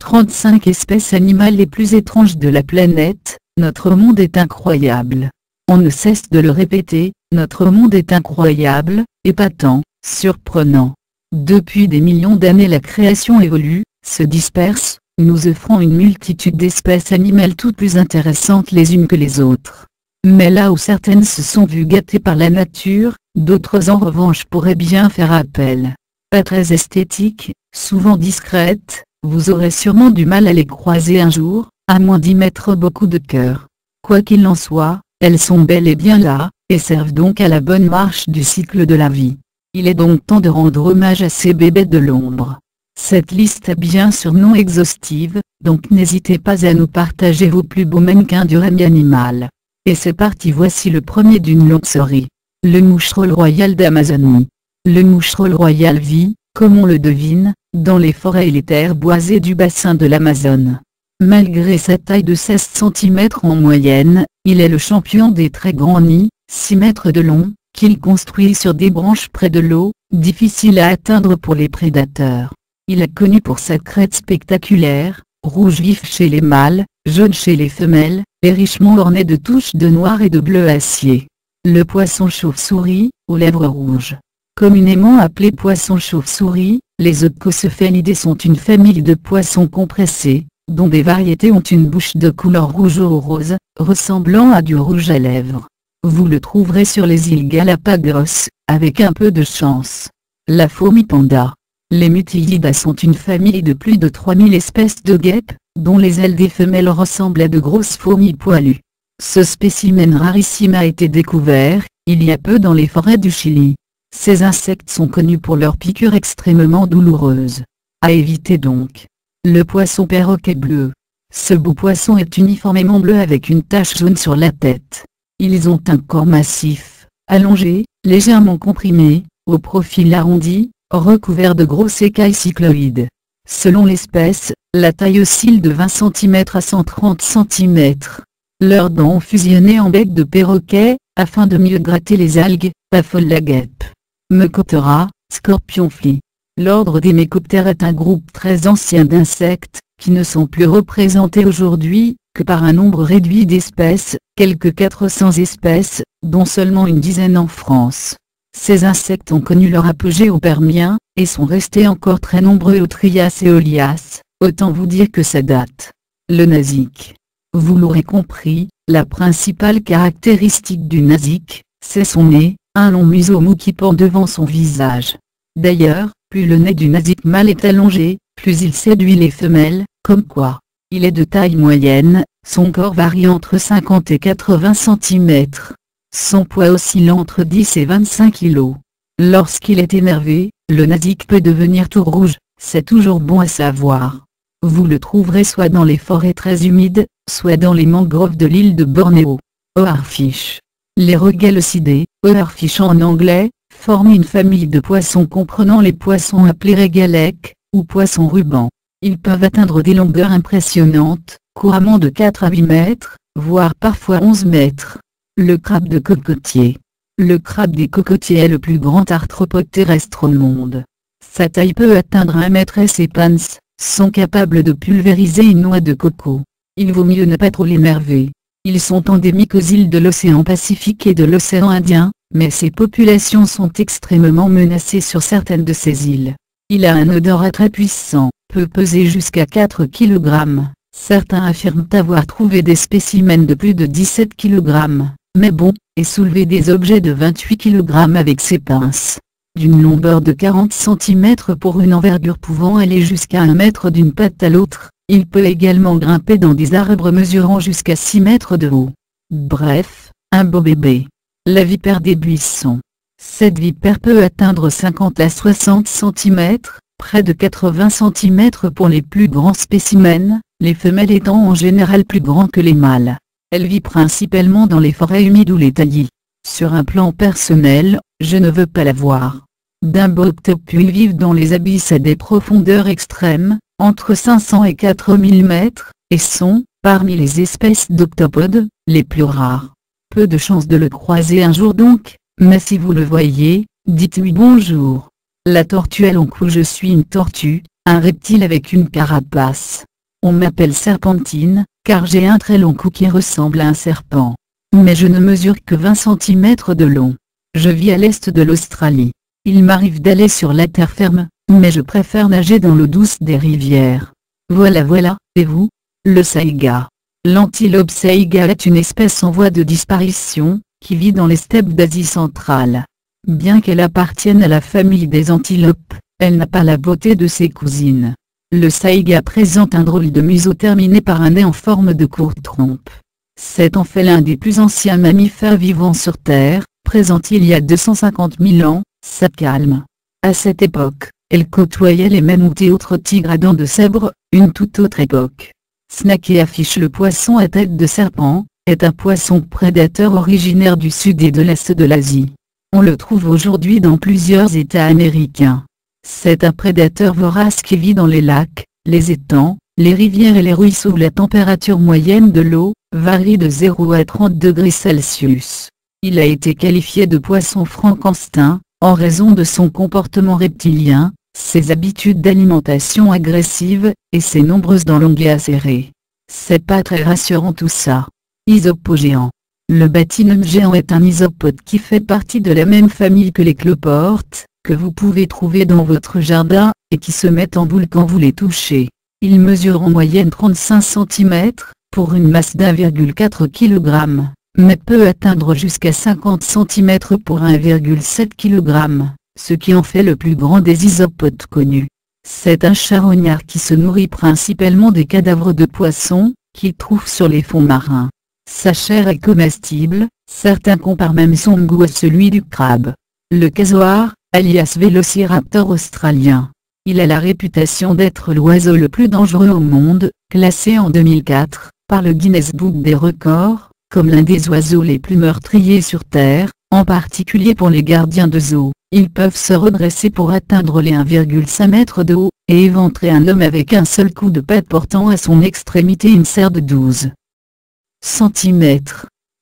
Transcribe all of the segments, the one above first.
35 espèces animales les plus étranges de la planète. Notre monde est incroyable. On ne cesse de le répéter, notre monde est incroyable, épatant, surprenant. Depuis des millions d'années la création évolue, se disperse, nous offrant une multitude d'espèces animales toutes plus intéressantes les unes que les autres. Mais là où certaines se sont vues gâtées par la nature, d'autres en revanche pourraient bien faire appel. Pas très esthétiques, souvent discrètes, vous aurez sûrement du mal à les croiser un jour, à moins d'y mettre beaucoup de cœur. Quoi qu'il en soit, elles sont bel et bien là, et servent donc à la bonne marche du cycle de la vie. Il est donc temps de rendre hommage à ces bébés de l'ombre. Cette liste est bien sûr non exhaustive, donc n'hésitez pas à nous partager vos plus beaux mannequins du règne animal. Et c'est parti, voici le premier d'une longue série. Le moucheron royal d'Amazonie. Le moucheron royal vit, comme on le devine, dans les forêts et les terres boisées du bassin de l'Amazone. Malgré sa taille de 16 cm en moyenne, il est le champion des très grands nids, 6 mètres de long, qu'il construit sur des branches près de l'eau, difficiles à atteindre pour les prédateurs. Il est connu pour sa crête spectaculaire, rouge vif chez les mâles, jaune chez les femelles, et richement orné de touches de noir et de bleu acier. Le poisson chauve-souris, aux lèvres rouges. Communément appelé poisson chauve-souris, les Odococephalidés sont une famille de poissons compressés, dont des variétés ont une bouche de couleur rouge ou rose, ressemblant à du rouge à lèvres. Vous le trouverez sur les îles Galapagos, avec un peu de chance. La fourmi panda. Les Mutilidae sont une famille de plus de 3000 espèces de guêpes, dont les ailes des femelles ressemblent à de grosses fourmis poilues. Ce spécimen rarissime a été découvert, il y a peu dans les forêts du Chili. Ces insectes sont connus pour leurs piqûres extrêmement douloureuses. À éviter donc. Le poisson perroquet bleu. Ce beau poisson est uniformément bleu avec une tache jaune sur la tête. Ils ont un corps massif, allongé, légèrement comprimé, au profil arrondi, recouvert de grosses écailles cycloïdes. Selon l'espèce, la taille oscille de 20 cm à 130 cm. Leurs dents ont fusionné en bec de perroquet, afin de mieux gratter les algues, affole la guêpe. Mecoptera, scorpion-flie. L'ordre des Mecoptères est un groupe très ancien d'insectes, qui ne sont plus représentés aujourd'hui, que par un nombre réduit d'espèces, quelques 400 espèces, dont seulement une dizaine en France. Ces insectes ont connu leur apogée au Permien, et sont restés encore très nombreux au Trias et au Lias, autant vous dire que ça date. Le nasique. Vous l'aurez compris, la principale caractéristique du nasique, c'est son nez, un long museau mou qui pend devant son visage. D'ailleurs, plus le nez du nasique mâle est allongé, plus il séduit les femelles, comme quoi. Il est de taille moyenne, son corps varie entre 50 et 80 cm. Son poids oscille entre 10 et 25 kg. Lorsqu'il est énervé, le nasique peut devenir tout rouge, c'est toujours bon à savoir. Vous le trouverez soit dans les forêts très humides, soit dans les mangroves de l'île de Bornéo. Oarfish. Les Régalocidés, Oarfish en anglais, forment une famille de poissons comprenant les poissons appelés régalèques, ou poissons rubans. Ils peuvent atteindre des longueurs impressionnantes, couramment de 4 à 8 mètres, voire parfois 11 mètres. Le crabe de cocotier. Le crabe des cocotiers est le plus grand arthropode terrestre au monde. Sa taille peut atteindre 1 mètre et ses pans sont capables de pulvériser une noix de coco. Il vaut mieux ne pas trop l'énerver. Ils sont endémiques aux îles de l'océan Pacifique et de l'océan Indien, mais ces populations sont extrêmement menacées sur certaines de ces îles. Il a un odorat très puissant, peut peser jusqu'à 4 kg. Certains affirment avoir trouvé des spécimens de plus de 17 kg, mais bon, et soulever des objets de 28 kg avec ses pinces. D'une longueur de 40 cm pour une envergure pouvant aller jusqu'à 1 mètre d'une patte à l'autre, il peut également grimper dans des arbres mesurant jusqu'à 6 mètres de haut. Bref, un beau bébé. La vipère des buissons. Cette vipère peut atteindre 50 à 60 cm, près de 80 cm pour les plus grands spécimens, les femelles étant en général plus grands que les mâles. Elle vit principalement dans les forêts humides ou les taillis. Sur un plan personnel, je ne veux pas la voir. Dimboctopules vivent dans les abysses à des profondeurs extrêmes, entre 500 et 4000 mètres, et sont, parmi les espèces d'octopodes, les plus rares. Peu de chance de le croiser un jour donc, mais si vous le voyez, dites-lui bonjour. La tortue à long cou. Je suis une tortue, un reptile avec une carapace. On m'appelle Serpentine, car j'ai un très long cou qui ressemble à un serpent. Mais je ne mesure que 20 cm de long. Je vis à l'est de l'Australie. Il m'arrive d'aller sur la terre ferme, mais je préfère nager dans l'eau douce des rivières. Voilà, et vous? Le saïga. L'antilope saïga est une espèce en voie de disparition, qui vit dans les steppes d'Asie centrale. Bien qu'elle appartienne à la famille des antilopes, elle n'a pas la beauté de ses cousines. Le saïga présente un drôle de museau terminé par un nez en forme de courte trompe. C'est en fait l'un des plus anciens mammifères vivants sur Terre, présent il y a 250 000 ans, ça calme. À cette époque, elle côtoyait les mammouths et autres tigres à dents de sabre, une toute autre époque. Snaky affiche le poisson à tête de serpent, est un poisson prédateur originaire du sud et de l'est de l'Asie. On le trouve aujourd'hui dans plusieurs États américains. C'est un prédateur vorace qui vit dans les lacs, les étangs, les rivières et les ruisseaux où la température moyenne de l'eau varie de 0 à 30 degrés Celsius. Il a été qualifié de poisson Frankenstein, en raison de son comportement reptilien, ses habitudes d'alimentation agressive, et ses nombreuses dents longues et acérées. C'est pas très rassurant tout ça. Isopogéant. Le Batinum géant est un isopode qui fait partie de la même famille que les cloportes, que vous pouvez trouver dans votre jardin, et qui se mettent en boule quand vous les touchez. Il mesure en moyenne 35 cm, pour une masse d'1,4 kg, mais peut atteindre jusqu'à 50 cm pour 1,7 kg, ce qui en fait le plus grand des isopodes connus. C'est un charognard qui se nourrit principalement des cadavres de poissons, qu'il trouve sur les fonds marins. Sa chair est comestible, certains comparent même son goût à celui du crabe. Le casoar, alias Vélociraptor australien. Il a la réputation d'être l'oiseau le plus dangereux au monde, classé en 2004, par le Guinness Book des records, comme l'un des oiseaux les plus meurtriers sur Terre, en particulier pour les gardiens de zoo. Ils peuvent se redresser pour atteindre les 1,5 m de haut, et éventrer un homme avec un seul coup de patte portant à son extrémité une serre de 12 cm.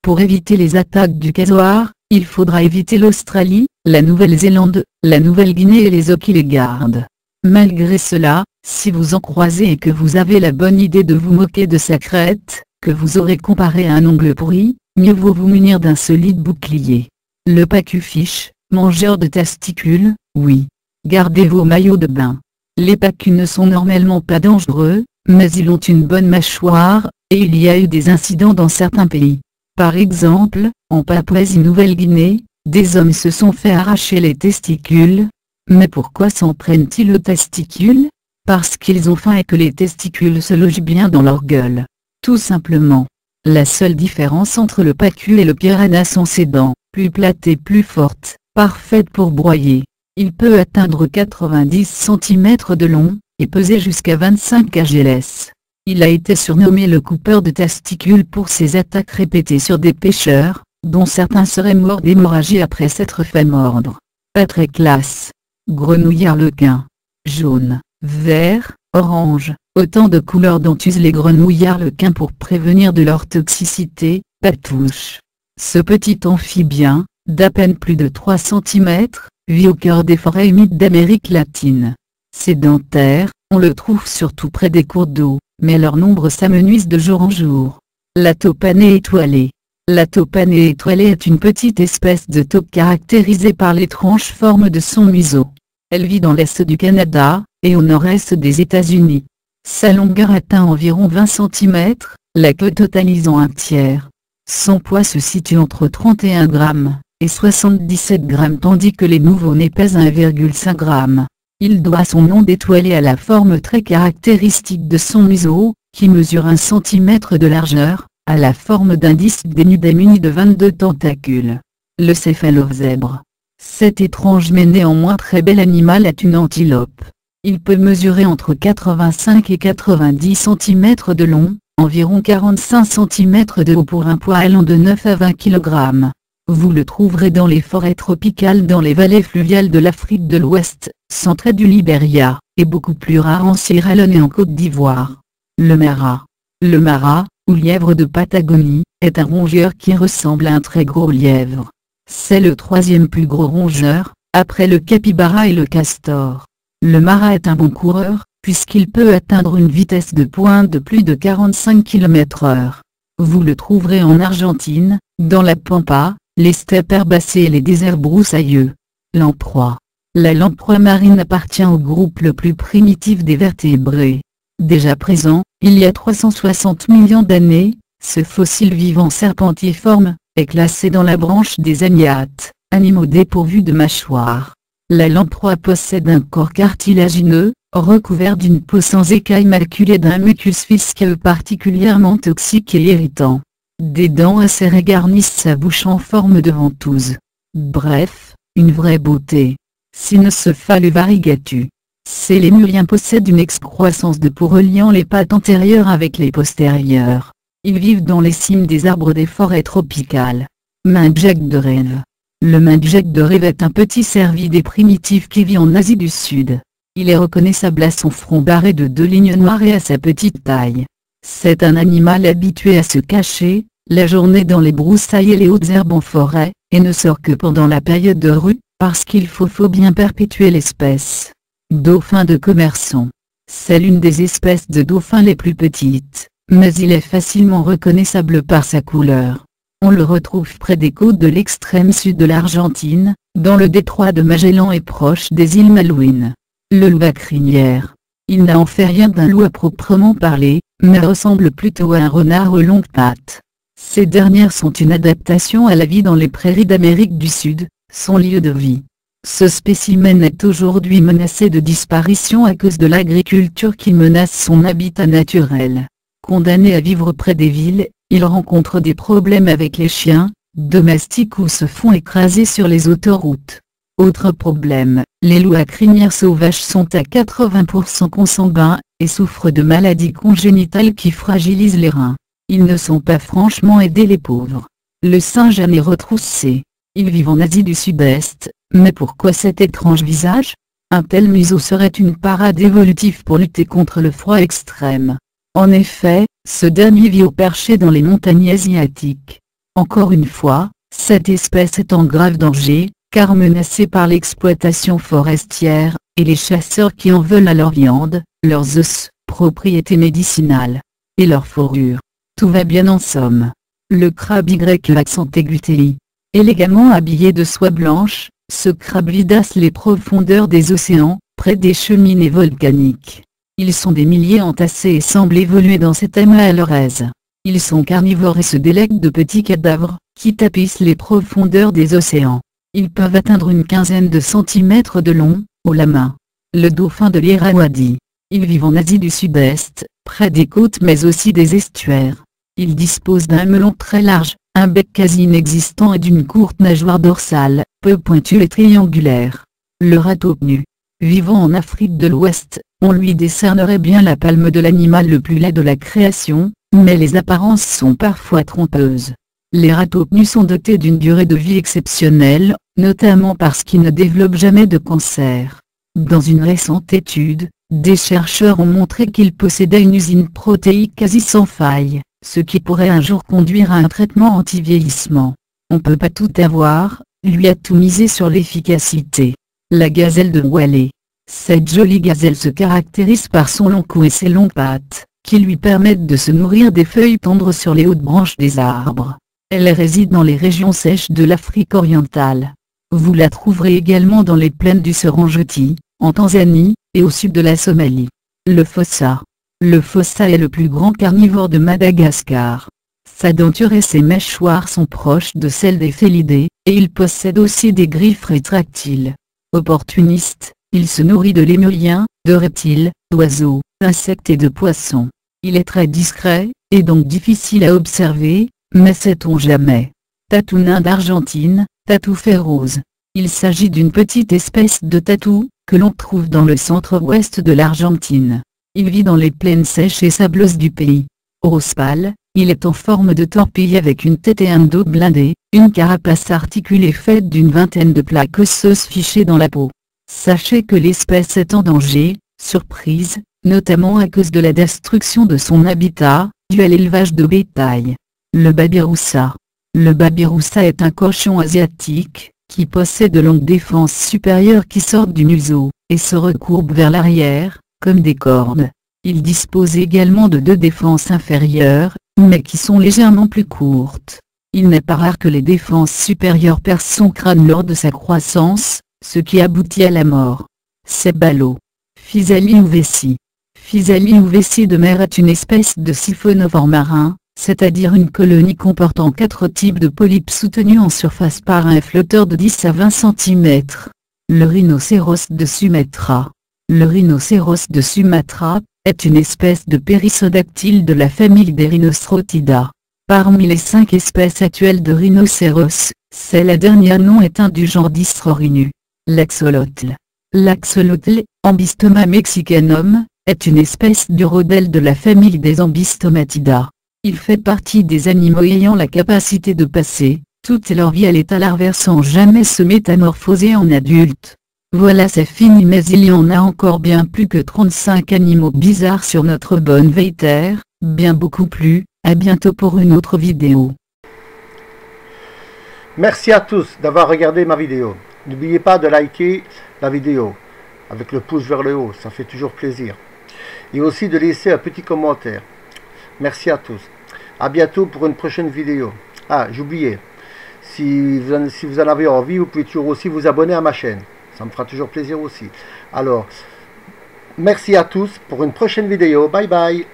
Pour éviter les attaques du casoar, il faudra éviter l'Australie, la Nouvelle-Zélande, la Nouvelle-Guinée et les eaux qui les gardent. Malgré cela, si vous en croisez et que vous avez la bonne idée de vous moquer de sa crête, que vous aurez comparé à un ongle pourri, mieux vaut vous munir d'un solide bouclier. Le pacu-fiche, mangeur de testicules, oui. Gardez vos maillots de bain. Les pacus ne sont normalement pas dangereux, mais ils ont une bonne mâchoire, et il y a eu des incidents dans certains pays. Par exemple, en Papouasie-Nouvelle-Guinée, des hommes se sont fait arracher les testicules. Mais pourquoi s'en prennent-ils aux testicules? Parce qu'ils ont faim et que les testicules se logent bien dans leur gueule. Tout simplement. La seule différence entre le pacu et le piranha sont ses dents, plus plates et plus fortes, parfaites pour broyer. Il peut atteindre 90 cm de long, et peser jusqu'à 25 kg. Il a été surnommé le coupeur de testicules pour ses attaques répétées sur des pêcheurs, dont certains seraient morts d'hémorragie après s'être fait mordre. Pas très classe. Grenouille arlequin. Jaune, vert, orange, autant de couleurs dont usent les grenouilles arlequins pour prévenir de leur toxicité, patouche. Ce petit amphibien, d'à peine plus de 3 cm, vit au cœur des forêts humides d'Amérique latine. Sédentaire, on le trouve surtout près des cours d'eau, mais leur nombre s'amenuise de jour en jour. La taupe à nez étoilé. La taupe à nez étoilé est une petite espèce de taupe caractérisée par l'étrange forme de son museau. Elle vit dans l'est du Canada, et au nord-est des États-Unis. Sa longueur atteint environ 20 cm, la queue totalisant un tiers. Son poids se situe entre 31 grammes et 77 grammes tandis que les nouveau-nés pèsent 1,5 g. Il doit son nom d'étoilé à la forme très caractéristique de son museau, qui mesure 1 cm de largeur, à la forme d'un disque dénudé muni de 22 tentacules. Le céphalozèbre. Cet étrange mais néanmoins très bel animal est une antilope. Il peut mesurer entre 85 et 90 cm de long, environ 45 cm de haut pour un poids allant de 9 à 20 kg. Vous le trouverez dans les forêts tropicales dans les vallées fluviales de l'Afrique de l'Ouest, centrée du Libéria, et beaucoup plus rare en Sierra Leone et en Côte d'Ivoire. Le mara. Le mara, ou lièvre de Patagonie, est un rongeur qui ressemble à un très gros lièvre. C'est le troisième plus gros rongeur, après le capybara et le castor. Le mara est un bon coureur, puisqu'il peut atteindre une vitesse de pointe de plus de 45 km/h. Vous le trouverez en Argentine, dans la pampa, les steppes herbacées et les déserts broussailleux. Lamproie. La lamproie marine appartient au groupe le plus primitif des vertébrés. Déjà présent, il y a 360 millions d'années, ce fossile vivant serpentiforme, est classé dans la branche des amniates, animaux dépourvus de mâchoire. La lamproie possède un corps cartilagineux, recouvert d'une peau sans écailles maculée d'un mucus visqueux particulièrement toxique et irritant. Des dents acérées garnissent sa bouche en forme de ventouse. Bref, une vraie beauté. Cynocephalus variegatu. Ces lémuriens possèdent une excroissance de peau reliant les pattes antérieures avec les postérieures. Ils vivent dans les cimes des arbres des forêts tropicales. Muntjac de rêve. Le muntjac de rêve est un petit cervidé primitif qui vit en Asie du Sud. Il est reconnaissable à son front barré de 2 lignes noires et à sa petite taille. C'est un animal habitué à se cacher, la journée dans les broussailles et les hautes herbes en forêt, et ne sort que pendant la période de rut, parce qu'il faut bien perpétuer l'espèce. Dauphin de Commerson. C'est l'une des espèces de dauphins les plus petites, mais il est facilement reconnaissable par sa couleur. On le retrouve près des côtes de l'extrême sud de l'Argentine, dans le détroit de Magellan et proche des îles Malouines. Le loup à crinière. Il n'a en fait rien d'un loup à proprement parler, mais ressemble plutôt à un renard aux longues pattes. Ces dernières sont une adaptation à la vie dans les prairies d'Amérique du Sud, son lieu de vie. Ce spécimen est aujourd'hui menacé de disparition à cause de l'agriculture qui menace son habitat naturel. Condamné à vivre près des villes, il rencontre des problèmes avec les chiens, domestiques ou se font écraser sur les autoroutes. Autre problème, les loups à crinière sauvages sont à 80% consanguins, et souffrent de maladies congénitales qui fragilisent les reins. Ils ne sont pas franchement aidés les pauvres. Le singe à nez retroussé. Ils vivent en Asie du Sud-Est, mais pourquoi cet étrange visage? Un tel museau serait une parade évolutive pour lutter contre le froid extrême. En effet, ce dernier vit au perché dans les montagnes asiatiques. Encore une fois, cette espèce est en grave danger, car menacée par l'exploitation forestière, et les chasseurs qui en veulent à leur viande, leurs os, propriétés médicinales, et leur fourrure. Tout va bien en somme. Le crabe Y accent aigu TI. Élégamment habillé de soie blanche, ce crabe vidasse les profondeurs des océans, près des cheminées volcaniques. Ils sont des milliers entassés et semblent évoluer dans cet amas à leur aise. Ils sont carnivores et se délectent de petits cadavres, qui tapissent les profondeurs des océans. Ils peuvent atteindre une quinzaine de centimètres de long, au la main. Le dauphin de l'Irrawaddy. Ils vivent en Asie du Sud-Est, près des côtes mais aussi des estuaires. Ils disposent d'un melon très large, un bec quasi inexistant et d'une courte nageoire dorsale, peu pointue et triangulaire. Le ratopnu. Vivant en Afrique de l'Ouest, on lui décernerait bien la palme de l'animal le plus laid de la création, mais les apparences sont parfois trompeuses. Les ratopnus sont dotés d'une durée de vie exceptionnelle, notamment parce qu'ils ne développent jamais de cancer. Dans une récente étude, des chercheurs ont montré qu'ils possédaient une usine protéique quasi sans faille, ce qui pourrait un jour conduire à un traitement anti-vieillissement. On peut pas tout avoir, lui a tout misé sur l'efficacité. La gazelle de Wallis. Cette jolie gazelle se caractérise par son long cou et ses longues pattes, qui lui permettent de se nourrir des feuilles tendres sur les hautes branches des arbres. Elle réside dans les régions sèches de l'Afrique orientale. Vous la trouverez également dans les plaines du Serengeti, en Tanzanie, et au sud de la Somalie. Le fossa. Le fossa est le plus grand carnivore de Madagascar. Sa denture et ses mâchoires sont proches de celles des félidés, et il possède aussi des griffes rétractiles. Opportuniste, il se nourrit de lémuriens, de reptiles, d'oiseaux, d'insectes et de poissons. Il est très discret, et donc difficile à observer, mais sait-on jamais. Tatou nain d'Argentine, tatou férose. Il s'agit d'une petite espèce de tatou, que l'on trouve dans le centre-ouest de l'Argentine. Il vit dans les plaines sèches et sableuses du pays. Rose pâle, il est en forme de torpille avec une tête et un dos blindés, une carapace articulée faite d'une vingtaine de plaques osseuses fichées dans la peau. Sachez que l'espèce est en danger, surprise, notamment à cause de la destruction de son habitat, dû à l'élevage de bétail. Le babiroussa. Le babiroussa est un cochon asiatique, qui possède de longues défenses supérieures qui sortent du museau, et se recourbent vers l'arrière, comme des cornes. Ils disposent également de 2 défenses inférieures, mais qui sont légèrement plus courtes. Il n'est pas rare que les défenses supérieures percent son crâne lors de sa croissance, ce qui aboutit à la mort. C'est ballot. Physalie ou vessie. Physalie ou vessie de mer est une espèce de siphonovore marin, c'est-à-dire une colonie comportant 4 types de polypes soutenus en surface par un flotteur de 10 à 20 cm. Le rhinocéros de Sumatra. Le rhinocéros de Sumatra est une espèce de périssodactyle de la famille des Rhinocérotidae. Parmi les 5 espèces actuelles de rhinocéros, c'est la dernière non éteinte du genre Dysrorhinus. L'axolotl. L'axolotl, Ambystoma mexicanum, est une espèce d'urodèle de la famille des Ambystomatidae. Il fait partie des animaux ayant la capacité de passer toute leur vie à l'état larvaire sans jamais se métamorphoser en adulte. Voilà, c'est fini, mais il y en a encore bien plus que 35 animaux bizarres sur notre bonne vieille terre, bien beaucoup plus. À bientôt pour une autre vidéo. Merci à tous d'avoir regardé ma vidéo. N'oubliez pas de liker la vidéo avec le pouce vers le haut, ça fait toujours plaisir. Et aussi de laisser un petit commentaire. Merci à tous. À bientôt pour une prochaine vidéo. Ah, j'oubliais. Si vous en avez envie, vous pouvez toujours aussi vous abonner à ma chaîne. Ça me fera toujours plaisir aussi. Alors, merci à tous pour une prochaine vidéo. Bye bye.